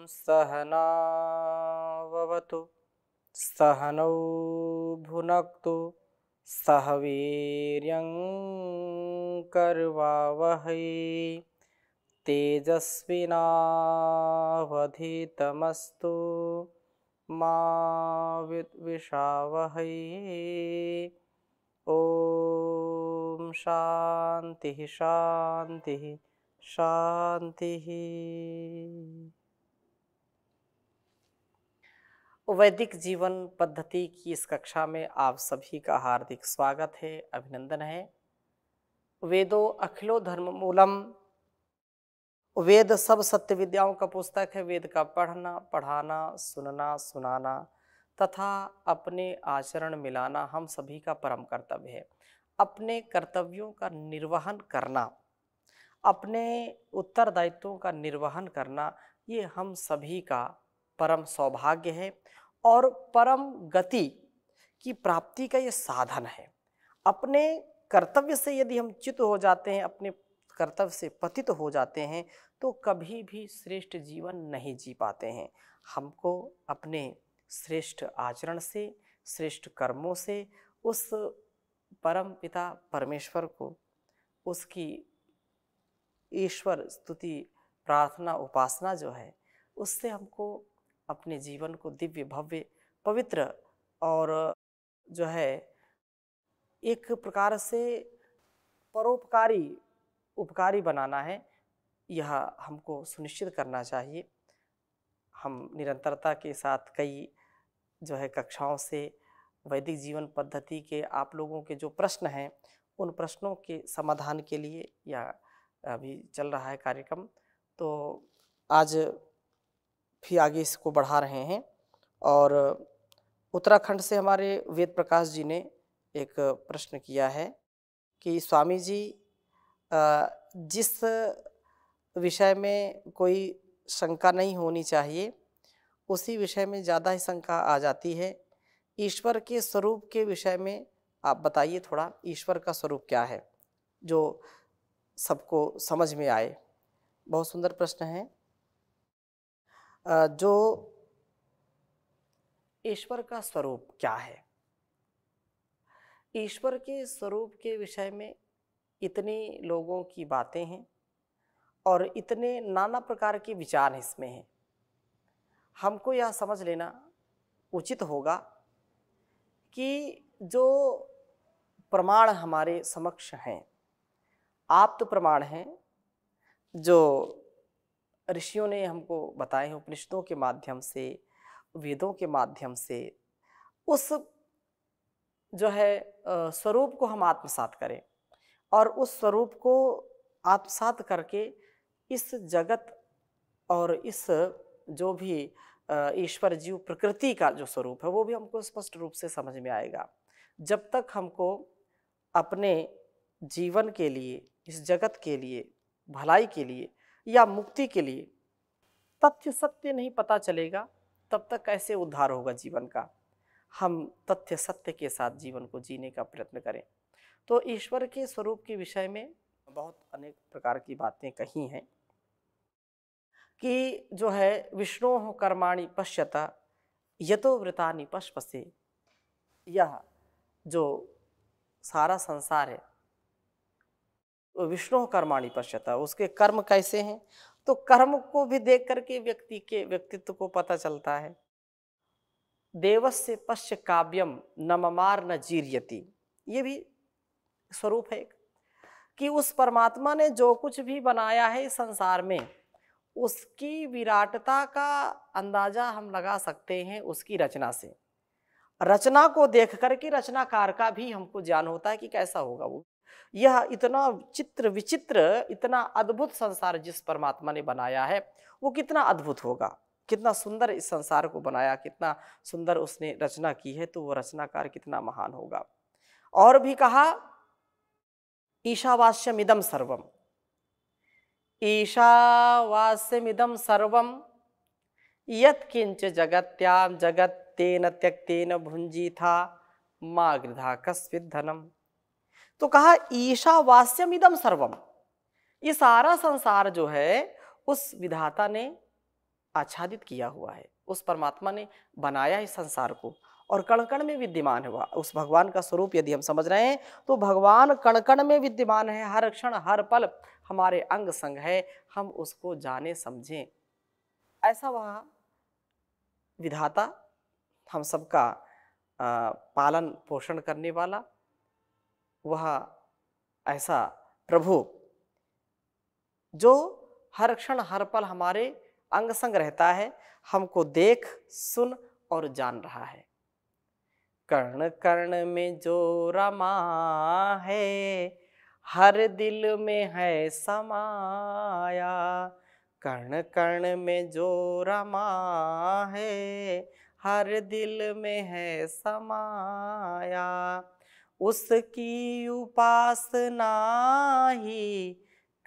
सहनाववतु सहनौ भुनक्तु सह वीर्यं करवावहै तेजस्विनावधीतमस्तु मा विद्विषावहै। ओम शांति शांति शांति। वैदिक जीवन पद्धति की इस कक्षा में आप सभी का हार्दिक स्वागत है, अभिनंदन है। वेदो अखिलो धर्म मूलम, वेद सब सत्य विद्याओं का पुस्तक है। वेद का पढ़ना, पढ़ाना, सुनना, सुनाना तथा अपने आचरण मिलाना हम सभी का परम कर्तव्य है। अपने कर्तव्यों का निर्वहन करना, अपने उत्तरदायित्वों का निर्वहन करना, ये हम सभी का परम सौभाग्य है और परम गति की प्राप्ति का ये साधन है। अपने कर्तव्य से यदि हम च्युत हो जाते हैं, अपने कर्तव्य से पतित हो जाते हैं, तो कभी भी श्रेष्ठ जीवन नहीं जी पाते हैं। हमको अपने श्रेष्ठ आचरण से, श्रेष्ठ कर्मों से उस परम पिता परमेश्वर को, उसकी ईश्वर स्तुति प्रार्थना उपासना जो है, उससे हमको अपने जीवन को दिव्य भव्य पवित्र और जो है एक प्रकार से परोपकारी उपकारी बनाना है। यह हमको सुनिश्चित करना चाहिए। हम निरंतरता के साथ कई जो है कक्षाओं से वैदिक जीवन पद्धति के आप लोगों के जो प्रश्न हैं, उन प्रश्नों के समाधान के लिए या अभी चल रहा है कार्यक्रम, तो आज भी आगे इसको बढ़ा रहे हैं। और उत्तराखंड से हमारे वेद प्रकाश जी ने एक प्रश्न किया है कि स्वामी जी, जिस विषय में कोई शंका नहीं होनी चाहिए उसी विषय में ज़्यादा ही शंका आ जाती है। ईश्वर के स्वरूप के विषय में आप बताइए थोड़ा, ईश्वर का स्वरूप क्या है जो सबको समझ में आए। बहुत सुंदर प्रश्न है। जो ईश्वर का स्वरूप क्या है, ईश्वर के स्वरूप के विषय में इतनी लोगों की बातें हैं और इतने नाना प्रकार के विचार इसमें हैं। हमको यह समझ लेना उचित होगा कि जो प्रमाण हमारे समक्ष हैं, आप्त प्रमाण हैं, जो ऋषियों ने हमको बताए हैं उपनिषदों के माध्यम से, वेदों के माध्यम से, उस जो है स्वरूप को हम आत्मसात करें और उस स्वरूप को आत्मसात करके इस जगत और इस जो भी ईश्वर जीव प्रकृति का जो स्वरूप है वो भी हमको स्पष्ट रूप से समझ में आएगा। जब तक हमको अपने जीवन के लिए, इस जगत के लिए, भलाई के लिए या मुक्ति के लिए तथ्य सत्य नहीं पता चलेगा, तब तक कैसे उद्धार होगा जीवन का। हम तथ्य सत्य के साथ जीवन को जीने का प्रयत्न करें। तो ईश्वर के स्वरूप के विषय में बहुत अनेक प्रकार की बातें कही हैं कि जो है विष्णोः कर्माणि पश्यता यतो वृतानि पश्पसे, यह जो सारा संसार है विष्णु कर्माणि पश्यता, उसके कर्म कैसे हैं, तो कर्म को भी देख करके व्यक्ति के व्यक्तित्व को पता चलता है। देवस्य पश्य काव्यम न ममार न जीर्यति, ये भी स्वरूप है कि उस परमात्मा ने जो कुछ भी बनाया है इस संसार में, उसकी विराटता का अंदाजा हम लगा सकते हैं उसकी रचना से। रचना को देख करके रचनाकार का भी हमको ज्ञान होता है कि कैसा होगा वो। यह इतना चित्र विचित्र, इतना अद्भुत संसार जिस परमात्मा ने बनाया है वो कितना अद्भुत होगा, कितना सुंदर इस संसार को बनाया, कितना सुंदर उसने रचना की है, तो वो रचनाकार कितना महान होगा। और भी कहा ईशावास्यमिदं सर्वम, ईशावास्यमिदं सर्वम यत्किंच जगत्याम जगत्तेन त्यक्तेन भुंजीथा मा गृधा कस्विद् धनम। तो कहा ईशावास्यमिदं सर्वम, ये सारा संसार जो है उस विधाता ने आच्छादित किया हुआ है। उस परमात्मा ने बनाया इस संसार को और कण कण में विद्यमान है। उस भगवान का स्वरूप यदि हम समझ रहे हैं तो भगवान कण कण में विद्यमान है, हर क्षण हर पल हमारे अंग संग है। हम उसको जाने समझें, ऐसा वह विधाता, हम सबका पालन पोषण करने वाला वह ऐसा प्रभु जो हर क्षण हर पल हमारे अंग संग रहता है, हमको देख सुन और जान रहा है। कर्ण कर्ण में जो रमा है, हर दिल में है समाया। कर्ण कर्ण में जो रमा है, हर दिल में है समाया। उसकी उपासना ही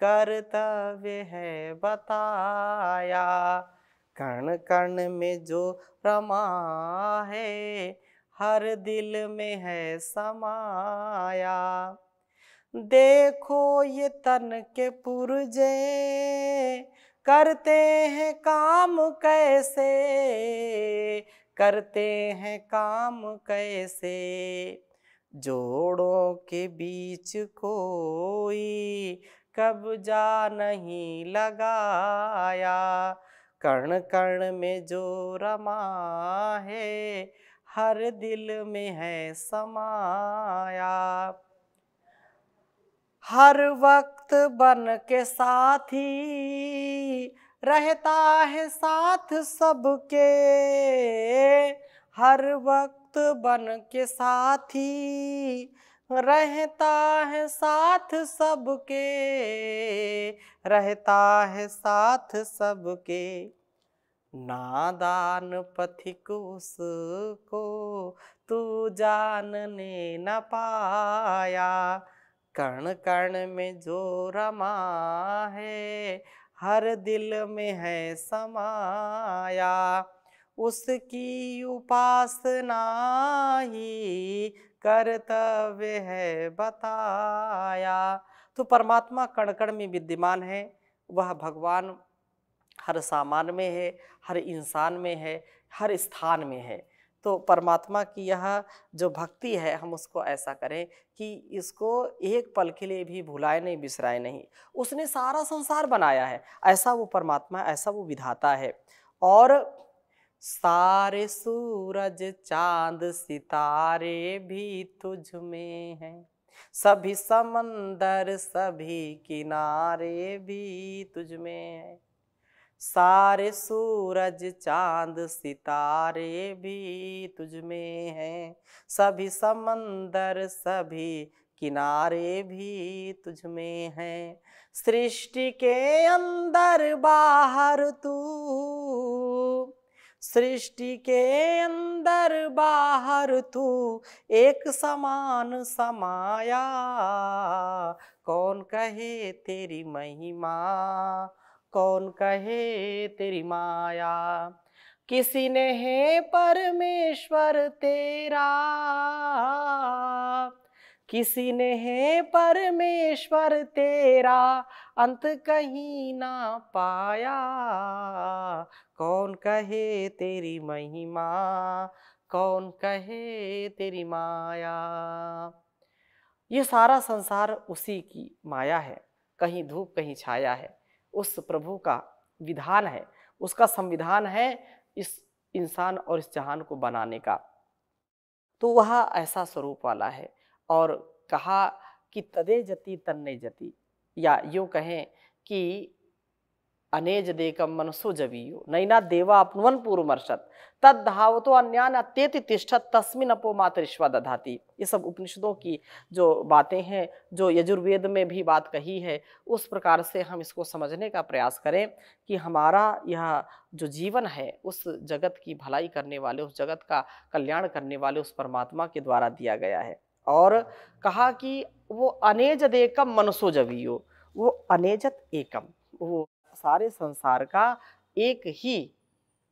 कर्तव्य है बताया। कर्ण कर्ण में जो रमा है, हर दिल में है समाया। देखो ये तन के पुर्जे करते हैं काम कैसे, करते हैं काम कैसे। जोड़ों के बीच कोई कब्जा नहीं लगाया। कर्ण कर्ण में जो रमा है, हर दिल में है समाया। हर वक्त बन के साथी रहता है साथ सबके। हर वक्त बन के साथी रहता है साथ सबके, रहता है साथ सबके। नादान पथिक उसको तू जानने न पाया। कर्ण कर्ण में जो रमा है, हर दिल में है समाया। उसकी उपासना ही कर्तव्य है बताया। तो परमात्मा कण कण में विद्यमान है। वह भगवान हर सामान में है, हर इंसान में है, हर स्थान में है। तो परमात्मा की यह जो भक्ति है, हम उसको ऐसा करें कि इसको एक पल के लिए भी भुलाए नहीं, बिसराए नहीं। उसने सारा संसार बनाया है, ऐसा वो परमात्मा, ऐसा वो विधाता है। और सारे सूरज चांद सितारे भी तुझ में हैं, सभी समंदर सभी किनारे भी तुझ में हैं। सारे सूरज चांद सितारे भी तुझ में हैं, सभी समंदर सभी किनारे भी तुझ में हैं। सृष्टि के अंदर बाहर तू, सृष्टि के अंदर बाहर तू एक समान समाया। कौन कहे तेरी महिमा, कौन कहे तेरी माया। किसी ने है परमेश्वर तेरा, किसी ने है परमेश्वर तेरा, अंत कहीं ना पाया। कौन कहे तेरी महिमा, कौन कहे तेरी माया। ये सारा संसार उसी की माया है, कहीं धूप कहीं छाया है। उस प्रभु का विधान है, उसका संविधान है इस इंसान और इस जहान को बनाने का। तो वह ऐसा स्वरूप वाला है। और कहा कि तदे जति तन्ने जति, या यूं कहें कि अनेज देकम मनसो जवीयो नैना देवा अपनुवन पूर्वमर्शत तद धावतो अन्यान अत्येति तिष्ठत तस्मिन अपो मातरिश्वा दधाति। ये सब उपनिषदों की जो बातें हैं, जो यजुर्वेद में भी बात कही है, उस प्रकार से हम इसको समझने का प्रयास करें कि हमारा यह जो जीवन है उस जगत की भलाई करने वाले, उस जगत का कल्याण करने वाले उस परमात्मा के द्वारा दिया गया है। और कहा कि वो अनेज देकम मनसो जवीयो, वो अनेजत एकम, वो सारे संसार का एक ही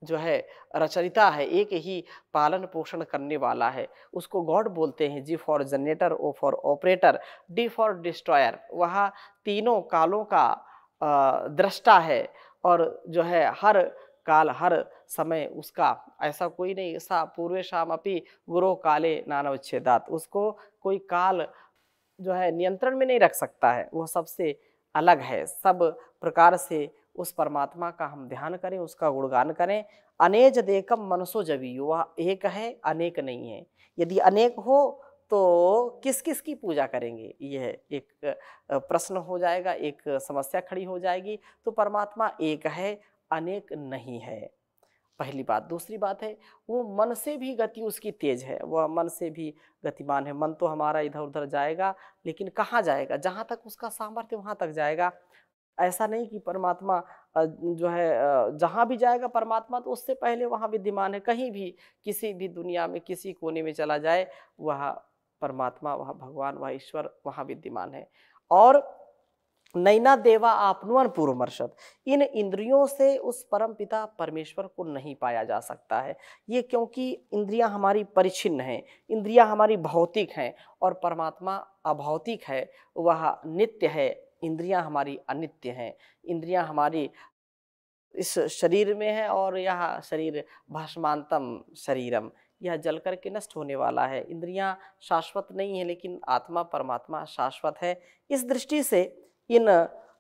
जो है रचयिता है, एक ही पालन पोषण करने वाला है। उसको गॉड बोलते हैं। G for generator, O for operator, D for destroyer. वह तीनों कालों का दृष्टा है और जो है हर काल हर समय उसका ऐसा कोई नहीं, सा पूर्वेशाम अपि गुरो काले नानवच्छेदात, उसको कोई काल जो है नियंत्रण में नहीं रख सकता है, वह सबसे अलग है। सब प्रकार से उस परमात्मा का हम ध्यान करें, उसका गुणगान करें। अनेज देकम मनसो जबियो, वह एक है, अनेक नहीं है। यदि अनेक हो तो किस किस की पूजा करेंगे, यह एक प्रश्न हो जाएगा, एक समस्या खड़ी हो जाएगी। तो परमात्मा एक है, अनेक नहीं है, पहली बात। दूसरी बात है, वो मन से भी गति उसकी तेज है, वह मन से भी गतिमान है। मन तो हमारा इधर उधर जाएगा, लेकिन कहाँ जाएगा, जहाँ तक उसका सामर्थ्य वहाँ तक जाएगा। ऐसा नहीं कि परमात्मा जो है जहाँ भी जाएगा परमात्मा तो उससे पहले वहाँ विद्यमान है। कहीं भी किसी भी दुनिया में किसी कोने में चला जाए, वह परमात्मा, वह भगवान, वह ईश्वर वहाँ विद्यमान है। और नैना देवा आपनुअन पूर्वमर्शत, इन इंद्रियों से उस परम पिता परमेश्वर को नहीं पाया जा सकता है। ये क्योंकि इंद्रियां हमारी परिच्छिन्न हैं, इंद्रियां हमारी भौतिक हैं और परमात्मा अभौतिक है, वह नित्य है। इंद्रियां हमारी अनित्य हैं। इंद्रियां हमारी इस शरीर में है और यह शरीर भस्मांतम शरीरम, यह जल करके नष्ट होने वाला है। इंद्रियां शाश्वत नहीं है, लेकिन आत्मा परमात्मा शाश्वत है। इस दृष्टि से इन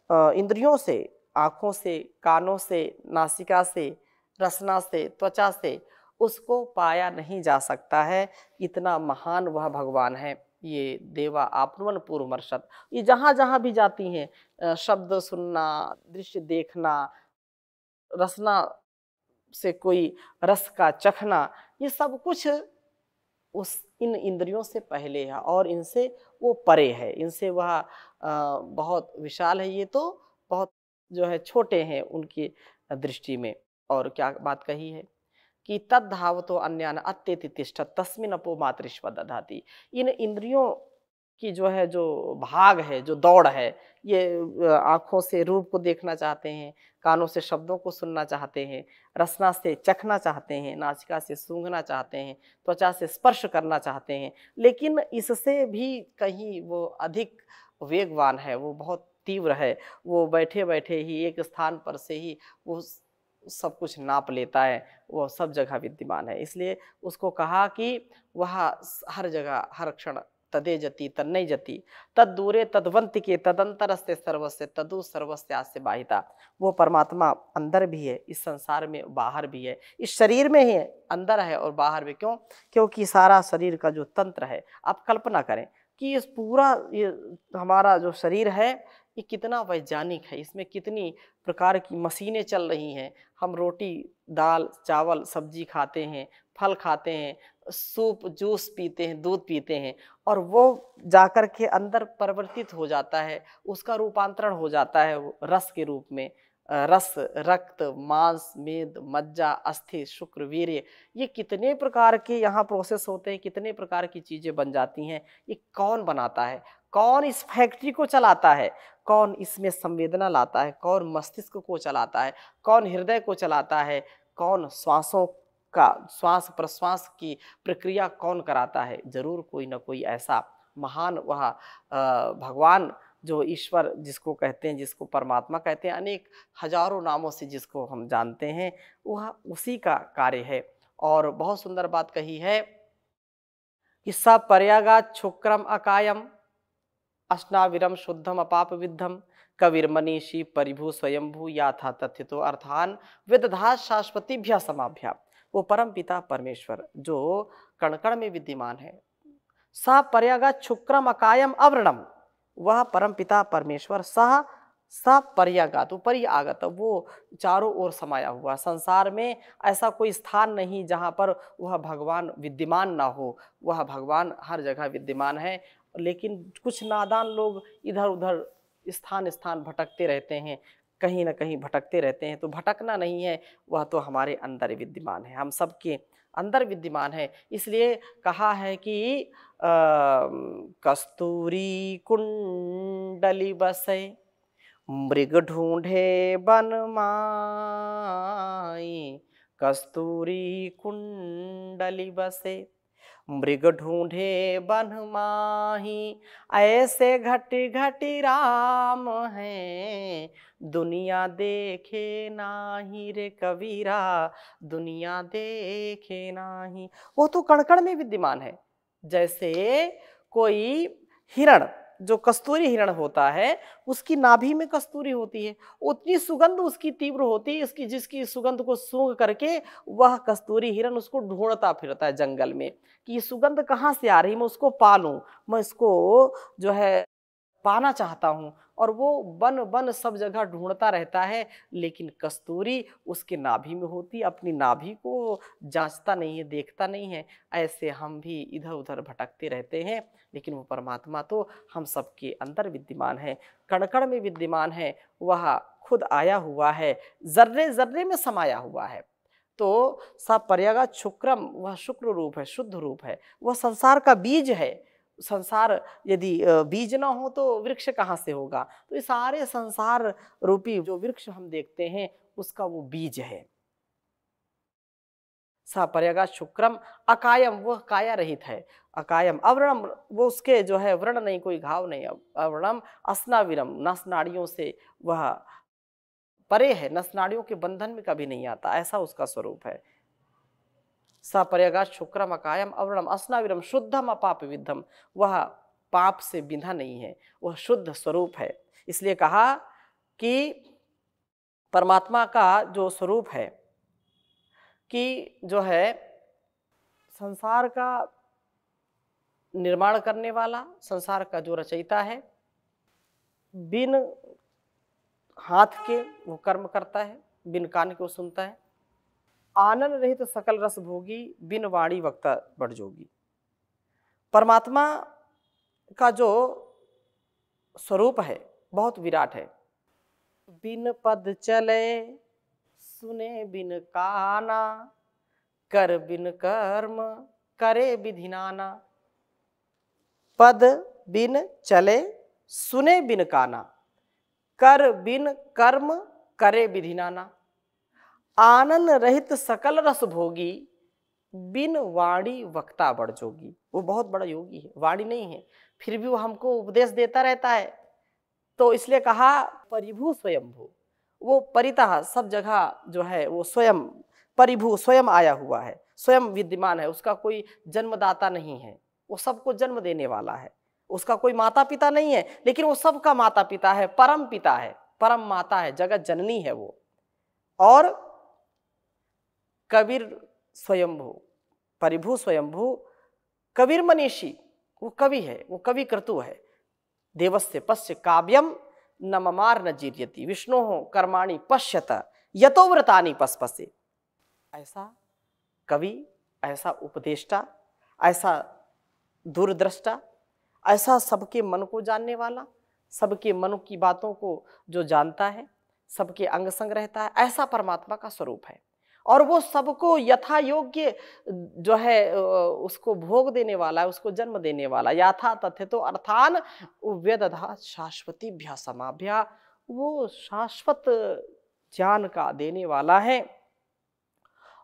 इंद्रियों से, आँखों से, कानों से, नासिका से, रसना से, त्वचा से उसको पाया नहीं जा सकता है। इतना महान वह भगवान है। ये देवा आपनुवन पूर्वमर्शत, ये जहाँ जहाँ भी जाती हैं, शब्द सुनना, दृश्य देखना, रसना से कोई रस का चखना, ये सब कुछ उस इन इंद्रियों से पहले है और इनसे वो परे है। इनसे वह बहुत विशाल है, ये तो बहुत जो है छोटे हैं उनकी दृष्टि में। और क्या बात कही है कि तद धावतो अन्यान अत्यति तिष्ठत तस्मिन अपो मातृष्व दधाति। इन इंद्रियों की जो है, जो भाग है, जो दौड़ है, ये आँखों से रूप को देखना चाहते हैं, कानों से शब्दों को सुनना चाहते हैं, रसना से चखना चाहते हैं, नासिका से सूंघना चाहते हैं, त्वचा से स्पर्श करना चाहते हैं, लेकिन इससे भी कहीं वो अधिक वेगवान है, वो बहुत तीव्र है। वो बैठे बैठे ही एक स्थान पर से ही वो सब कुछ नाप लेता है, वो सब जगह विद्यमान है। इसलिए उसको कहा कि वह हर जगह हर क्षण तदे जति तन्नई जति तद दूरे तदवंति के तदंतरस्ते सर्वस्य तदु सर्वस्यास्य बाहिता। वो परमात्मा अंदर भी है, इस संसार में बाहर भी है, इस शरीर में ही है, अंदर है और बाहर भी। क्यों? क्योंकि सारा शरीर का जो तंत्र है, आप कल्पना करें कि इस पूरा ये हमारा जो शरीर है, ये कितना वैज्ञानिक है, इसमें कितनी प्रकार की मशीनें चल रही हैं। हम रोटी, दाल, चावल, सब्जी खाते हैं, फल खाते हैं, सूप, जूस पीते हैं, दूध पीते हैं, और वो जाकर के अंदर परिवर्तित हो जाता है, उसका रूपांतरण हो जाता है वो रस के रूप में। रस, रक्त, मांस, मेद, मज्जा, अस्थि, शुक्र, वीर्य, ये कितने प्रकार के यहाँ प्रोसेस होते हैं, कितने प्रकार की चीजें बन जाती हैं। ये कौन बनाता है? कौन इस फैक्ट्री को चलाता है? कौन इसमें संवेदना लाता है? कौन मस्तिष्क को चलाता है? कौन हृदय को चलाता है? कौन श्वासों का श्वास प्रश्वास की प्रक्रिया कौन कराता है? जरूर कोई ना कोई ऐसा महान वह भगवान, जो ईश्वर जिसको कहते हैं, जिसको परमात्मा कहते हैं, अनेक हजारों नामों से जिसको हम जानते हैं, वह उसी का कार्य है। और बहुत सुंदर बात कही है कि स पर्यागात शुक्रम अकायम अश्नाविरम शुद्धम अपाप विद्धम कविर्मनीषी परिभू स्वयंभू याथा तथ्यतो अर्थान विदधा शाश्वतीभ्य समाभ्या। वो परम पिता परमेश्वर जो कण कण में विद्यमान है, सा पर्यागात शुक्रम अकायम अवर्णम, वह परम पिता परमेश्वर सह स पर्यागात, ऊपरी आगत, वो चारों ओर समाया हुआ। संसार में ऐसा कोई स्थान नहीं जहाँ पर वह भगवान विद्यमान ना हो, वह भगवान हर जगह विद्यमान है। लेकिन कुछ नादान लोग इधर उधर स्थान स्थान भटकते रहते हैं, कहीं ना कहीं भटकते रहते हैं। तो भटकना नहीं है, वह तो हमारे अंदर विद्यमान है, हम सबके अंदर विद्यमान है। इसलिए कहा है कि कस्तूरी कुंडली बसे मृग ढूंढे बन माई, कस्तूरी कुंडली बसे मृग ढूंढे बन माही, ऐसे घटी घटी राम है दुनिया देखे नाही रे कबीरा, दुनिया देखे नाही। वो तो कण कण में विद्यमान है। जैसे कोई हिरण, जो कस्तूरी हिरण होता है, उसकी नाभि में कस्तूरी होती है, उतनी सुगंध उसकी तीव्र होती है, इसकी जिसकी सुगंध को सूंघ करके वह कस्तूरी हिरण उसको ढूंढता फिरता है जंगल में कि ये सुगंध कहाँ से आ रही, मैं उसको पालूं, मैं इसको जो है पाना चाहता हूं। और वो वन वन सब जगह ढूंढता रहता है, लेकिन कस्तूरी उसके नाभि में होती, अपनी नाभि को जांचता नहीं है, देखता नहीं है। ऐसे हम भी इधर उधर भटकते रहते हैं, लेकिन वो परमात्मा तो हम सबके अंदर विद्यमान है, कण कण में विद्यमान है, वह खुद आया हुआ है, जर्रे जर्रे में समाया हुआ है। तो सपर्यगा शुक्रम, वह शुक्र रूप है, शुद्ध रूप है, वह संसार का बीज है। संसार यदि बीज ना हो तो वृक्ष कहाँ से होगा? तो ये सारे संसार रूपी जो वृक्ष हम देखते हैं उसका वो बीज है। सपर्यगा शुक्रम अकायम, वह काया रहित है, अकायम अव्रणम, वो उसके जो है व्रण नहीं, कोई घाव नहीं, अव्रणम अस्नाविरम, नस नाड़ियों से वह परे है, नस नाड़ियों के बंधन में कभी नहीं आता, ऐसा उसका स्वरूप है। सपर्यगा शुक्रम अकायम अव्रणम अस्नाविरम शुद्धम अपाप विद्धम, वह पाप से बिंधा नहीं है, वह शुद्ध स्वरूप है। इसलिए कहा कि परमात्मा का जो स्वरूप है कि जो है संसार का निर्माण करने वाला, संसार का जो रचयिता है, बिन हाथ के वो कर्म करता है, बिन कान के वो सुनता है, आनंद रहित सकल रस भोगी, बिन वाणी वक्ता बढ़ जोगी। परमात्मा का जो स्वरूप है बहुत विराट है। बिन पद चले सुने बिन काना, कर बिन कर्म करे विधि नाना। पद बिन चले सुने बिन काना, कर बिन कर्म करे विधि नाना। आनंद रहित सकल रस भोगी, बिन वाणी वक्ता बढ़ जोगी। वो बहुत बड़ा योगी है, वाणी नहीं है, फिर भी वो हमको उपदेश देता रहता है। तो इसलिए कहा परिभू स्वयंभू, वो परितः सब जगह जो है वो स्वयं परिभू, स्वयं आया हुआ है, स्वयं विद्यमान है, उसका कोई जन्मदाता नहीं है, वो सबको जन्म देने वाला है, उसका कोई माता पिता नहीं है, लेकिन वो सबका माता पिता है, परम पिता है, परम माता है, जगत जननी है वो। और कबीर स्वयंभू, परिभू स्वयंभू, कबीर मनीषी, वो कवि है, वो कवि क्रतु है। देवस्य पश्य काव्यम न ममार न जीर्यति, विष्णु हो कर्माणि पश्यत यतो व्रतानि पस्पसे। ऐसा कवि, ऐसा उपदेष्टा, ऐसा दूरदृष्टा, ऐसा सबके मन को जानने वाला, सबके मन की बातों को जो जानता है, सबके अंग संग रहता है, ऐसा परमात्मा का स्वरूप है। और वो सबको यथा योग्य जो है उसको भोग देने वाला है, उसको जन्म देने वाला। याथा तथे तो अर्थान व्यदधा शाश्वतीभ्या समाभ्या, वो शाश्वत ज्ञान का देने वाला है।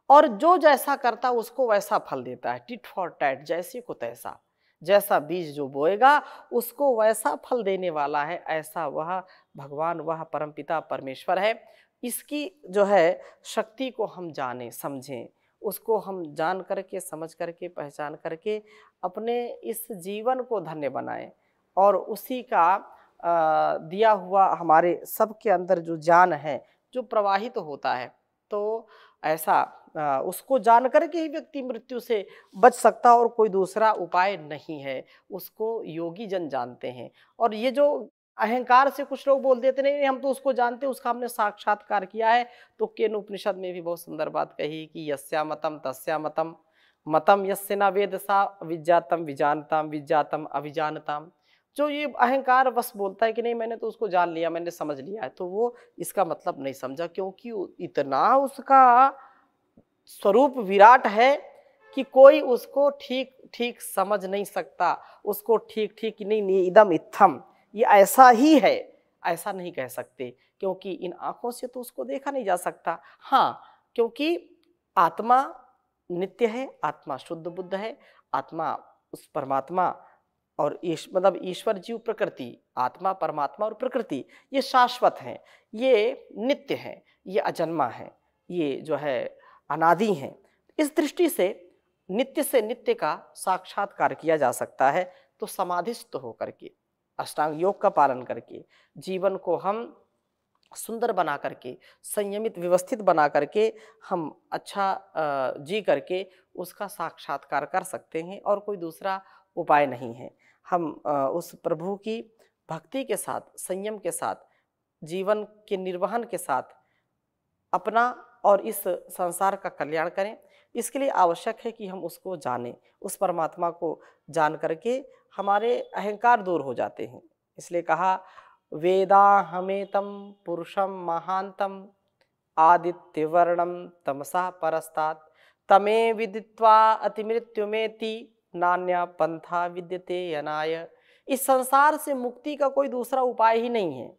और जो जैसा करता उसको वैसा फल देता है, टिट फॉर टैट, जैसे को तैसा, जैसा बीज जो बोएगा उसको वैसा फल देने वाला है, ऐसा वह भगवान, वह परमपिता परमेश्वर है। इसकी जो है शक्ति को हम जाने समझें, उसको हम जान करके समझ करके पहचान करके अपने इस जीवन को धन्य बनाएं, और उसी का दिया हुआ हमारे सबके अंदर जो ज्ञान है जो प्रवाहित तो होता है, तो ऐसा उसको जान करके ही व्यक्ति मृत्यु से बच सकता, और कोई दूसरा उपाय नहीं है, उसको योगी जन जानते हैं। और ये जो अहंकार से कुछ लोग बोल देते नहीं हम तो उसको जानते, उसका हमने साक्षात्कार किया है। तो केन उपनिषद में भी बहुत सुंदर बात कही कि यस्या मतम तस्या मतम, मतम यस्य न वेद सा विज्ञातम विजानताम विज्ञातम अभिजानताम। जो ये अहंकार बस बोलता है कि नहीं मैंने तो उसको जान लिया, मैंने समझ लिया है, तो वो इसका मतलब नहीं समझा, क्योंकि इतना उसका स्वरूप विराट है कि कोई उसको ठीक ठीक समझ नहीं सकता, उसको ठीक ठीक नहीं, इदम इत्थम, ये ऐसा ही है, ऐसा नहीं कह सकते, क्योंकि इन आंखों से तो उसको देखा नहीं जा सकता। हाँ, क्योंकि आत्मा नित्य है, आत्मा शुद्ध बुद्ध है, आत्मा उस परमात्मा और मतलब ईश्वर, जीव, प्रकृति, आत्मा, परमात्मा और प्रकृति, ये शाश्वत हैं, ये नित्य हैं, ये अजन्मा है, ये जो है अनादि हैं। इस दृष्टि से नित्य का साक्षात्कार किया जा सकता है। तो समाधिस्थ होकर के, अष्टांग योग का पालन करके, जीवन को हम सुंदर बना करके, संयमित व्यवस्थित बना करके, हम अच्छा जी करके उसका साक्षात्कार कर सकते हैं, और कोई दूसरा उपाय नहीं है। हम उस प्रभु की भक्ति के साथ, संयम के साथ, जीवन के निर्वहन के साथ अपना और इस संसार का कल्याण करें। इसके लिए आवश्यक है कि हम उसको जानें, उस परमात्मा को जान करके हमारे अहंकार दूर हो जाते हैं। इसलिए कहा, वेदाहमेतं पुरुषं महांतम आदित्यवर्णम तमसा परस्तात् तमे विदित्वा अतिमृत्युमेति नान्या पंथा विद्यते यनाय। इस संसार से मुक्ति का कोई दूसरा उपाय ही नहीं है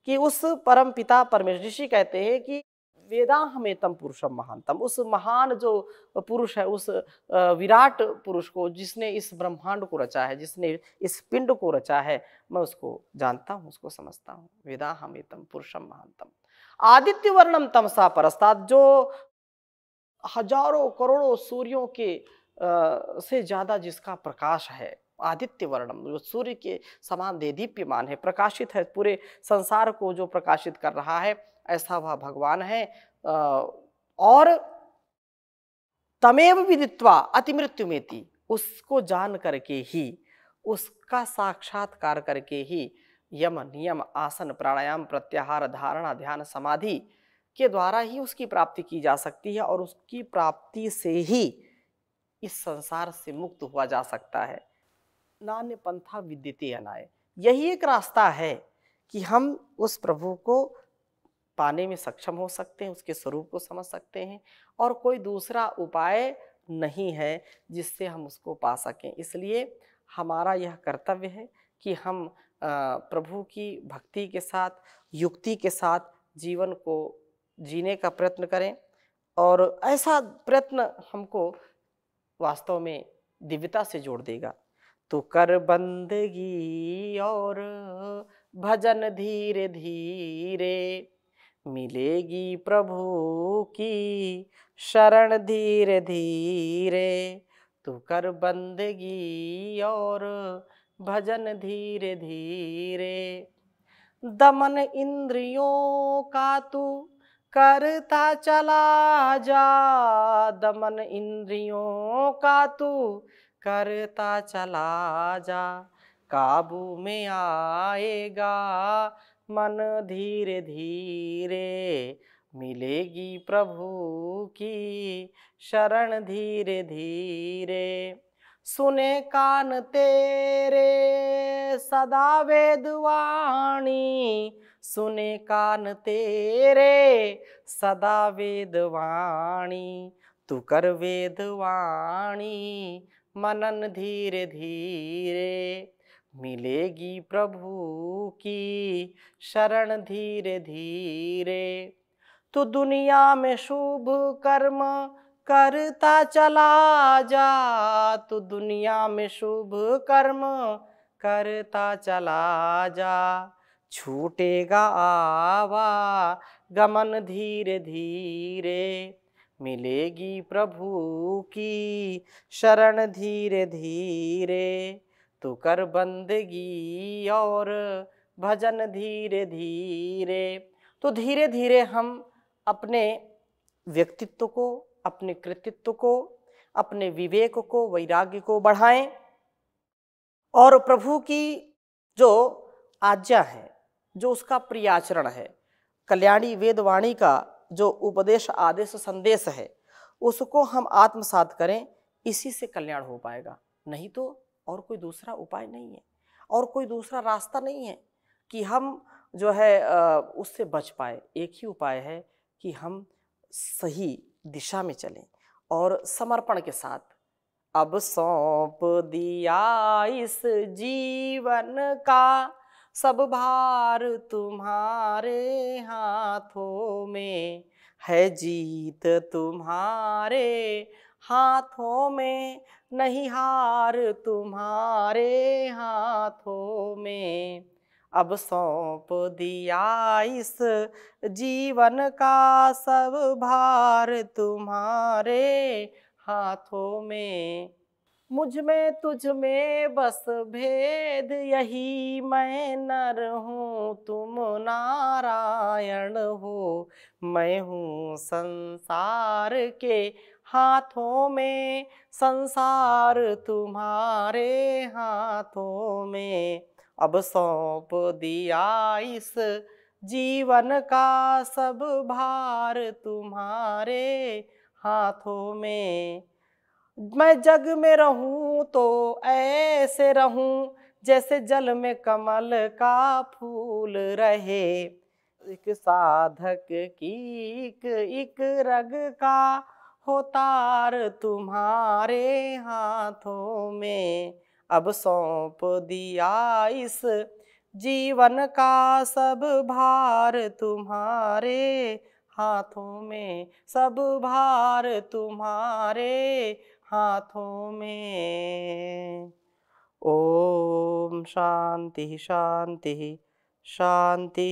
कि उस परम पिता परमेश्वर, ऋषि कहते हैं कि वेदाहमेतं पुरुषम महानतम, उस महान जो पुरुष है, उस विराट पुरुष को, जिसने इस ब्रह्मांड को रचा है, जिसने इस पिंड को रचा है, मैं उसको जानता हूँ, उसको समझता हूँ। वेदाहमेतं पुरुषम महानतम आदित्य वर्णम तमसा परस्तात्, जो हजारों करोड़ों सूर्यों के से ज्यादा जिसका प्रकाश है, आदित्य वर्णम, जो सूर्य के समान देदीप्यमान है, प्रकाशित है, पूरे संसार को जो प्रकाशित कर रहा है, ऐसा वह भगवान है। और तमेव विदित्वा अतिमृत्युमेति, उसको जान करके ही, उसका साक्षात्कार करके ही यम, नियम, आसन, प्राणायाम, प्रत्याहार, धारणा, ध्यान, समाधि के द्वारा ही उसकी प्राप्ति की जा सकती है, और उसकी प्राप्ति से ही इस संसार से मुक्त हुआ जा सकता है। नान्य पंथा विद्यते अनाय, यही एक रास्ता है कि हम उस प्रभु को पाने में सक्षम हो सकते हैं, उसके स्वरूप को समझ सकते हैं, और कोई दूसरा उपाय नहीं है जिससे हम उसको पा सकें। इसलिए हमारा यह कर्तव्य है कि हम प्रभु की भक्ति के साथ, युक्ति के साथ जीवन को जीने का प्रयत्न करें, और ऐसा प्रयत्न हमको वास्तव में दिव्यता से जोड़ देगा। तो कर बंदगी और भजन धीरे धीरे, मिलेगी प्रभु की शरण धीरे धीरे। तू कर बंदगी और भजन धीरे धीरे, दमन इंद्रियों का तू करता चला जा, दमन इंद्रियों का तू करता चला जा, काबू में आएगा मन धीरे धीरे, मिलेगी प्रभु की शरण धीरे धीरे। सुने कान तेरे सदा वेदवाणी, सुने कान तेरे सदा वेदवाणी, तू कर वेदवाणी मनन धीरे धीरे, मिलेगी प्रभु की शरण धीरे धीरे। तू दुनिया में शुभ कर्म करता चला जा, तू दुनिया में शुभ कर्म करता चला जा, छूटेगा आवा गमन धीरे धीरे, मिलेगी प्रभु की शरण धीरे धीरे। तू कर बंदगी और भजन धीरे धीरे। तो धीरे धीरे हम अपने व्यक्तित्व को, अपने कृतित्व को, अपने विवेक को, वैराग्य को बढ़ाएं, और प्रभु की जो आज्ञा है, जो उसका प्रिय आचरण है, कल्याणी वेदवाणी का जो उपदेश, आदेश, संदेश है, उसको हम आत्मसात करें। इसी से कल्याण हो पाएगा, नहीं तो और कोई दूसरा उपाय नहीं है, और कोई दूसरा रास्ता नहीं है कि हम जो है उससे बच पाए। एक ही उपाय है कि हम सही दिशा में चलें और समर्पण के साथ, अब सौंप दिया इस जीवन का सब भार तुम्हारे हाथों में, है जीत तुम्हारे हाथों में नहीं हार तुम्हारे हाथों में, अब सौंप दिया इस जीवन का सब भार तुम्हारे हाथों में। मुझ में तुझ में बस भेद यही, मैं नर हूँ तुम नारायण हो, मैं हूँ संसार के हाथों में, संसार तुम्हारे हाथों में, अब सौंप दिया इस जीवन का सब भार तुम्हारे हाथों में। मैं जग में रहूं तो ऐसे रहूं, जैसे जल में कमल का फूल रहे, एक साधक की एक रग का हो तार तुम्हारे हाथों में, अब सौंप दिया इस जीवन का सब भार तुम्हारे हाथों में, सब भार तुम्हारे हाथों में। ओम शांति शांति शांति।